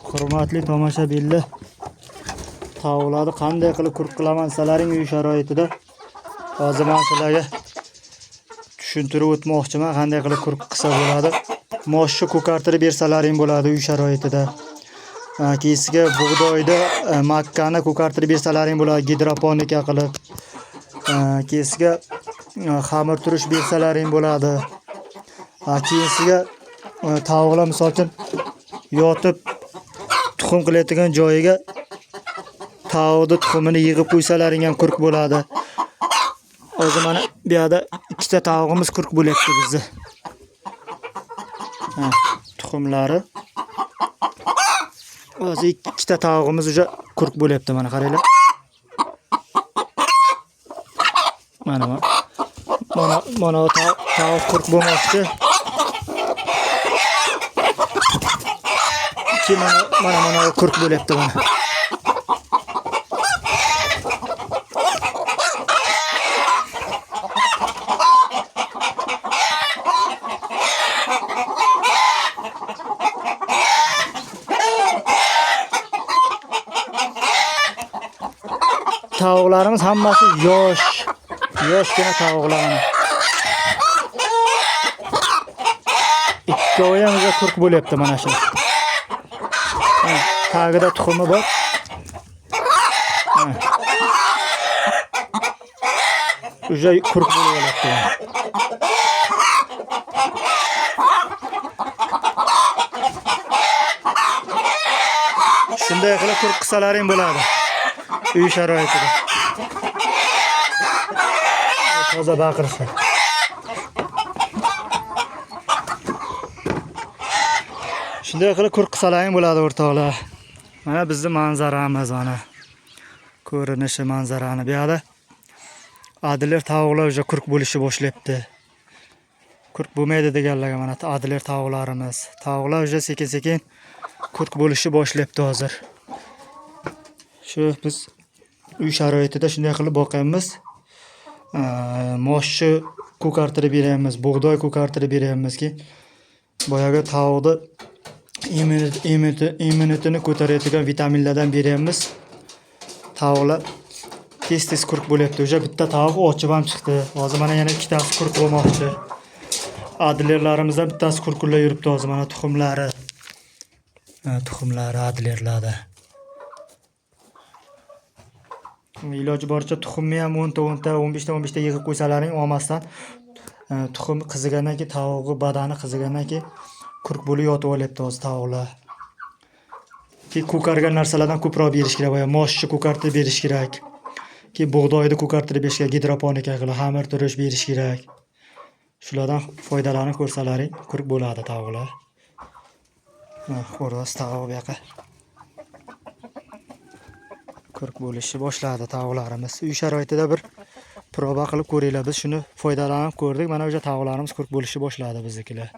Hurmatli tomoshabinlar, tavuqlarni qanday qilib kurk qilaman sizlarning uy sharoitida hozir men sizlarga tushuntirib o'tmoqchiman, qanday qilib kurk qilsa bo'ladi. Moshni ko'kartirib bersalaring bo'ladi uy sharoitida. Keyingiga bug'doyda makkani ko'kartirib bersalaring bo'ladi gidroponika qilib. Keyingiga xamir turish bersalaring bo'ladi. Keyingiga tavuqlar misol uchun yotib tuxum qilayotgan joyiga tavuqni tuxumini yig'ib qo'ysalaring ham kurk bo'ladi. Hozir mana bu yerda ikkita tavuqimiz kurk bo'lyapti bizni. Tuxumlari. Hozir ikkita tavuqimiz уже kurk bo'lyapti, mana qaranglar. Mana tavuq kurk bo'lmoqchi. Mana kurk bo'lyapti mana. Tavuqlarimiz hammasi yoshgina tavuqlar. Ikkovi ham kurk bo'lyapti mana shu. Tagida tuxumi bor. Уже kurk bo'lyapti. Shunday qilib kurk qilsalaring bo'ladi uy sharoitida. Toza baqirsa. Shunday qilib kurk qilsalaring bo'ladi o'rtoqlar. Mana bizning manzaramiz mana. Ko'rinishi manzarani bu yerda. Adilar tavuqlar уже kurk bo'lishni boshlayapti. Kurk bo'lmaydi deganlarga mana adilar tavuqlarimiz. Tavuqlar уже sekin-sekin kurk bo'lishni boshlayapti hozir. Shu biz uy sharoitida shunday qilib boqamiz. Moshni ko'kartirib beramiz, bug'doy ko'kartirib beramizki, boyaga tavuqni immunitetini ko'taradigan vitaminlardan beramiz. Tavuqlar tez kurk bo'lyapti. O'sha bitta tavuq ochib ham chiqdi. Hozir mana yana ikkitasi kurk bo'lmoqchi. Adlerlarimizdan bittasi kurkullar yuribdi hozir mana tuxumlari. Tuxumlari adlerlarda. Iloji boricha tuxumni ham 10ta, 15ta yig'ib qo'ysalaring olmasdan tuxum qizigandan keyin tavuqning badani qizigandan keyin kurk bo'lib yotib olyapti hozir tavuqlar. Keyin ko'kargan narsalardan ko'proq berish kerak, boya moshni ko'kartirib berish kerak. Keyin bug'doyni ko'kartirib berish kerak, gidroponika qilib xamir turish berish kerak. Shulardan foydalanib ko'rsalaring kurk bo'ladi tavuqlar. Xo'roz tavuq bu yoqqa kurk bo'lishni boshladi tavuqlarimiz. Uy sharoitida bir proba qilib ko'ringlar. Biz shuni foydalanib ko'rdik. Mana o'sha tavuqlarimiz kurk bo'lishni boshladi biznikilar.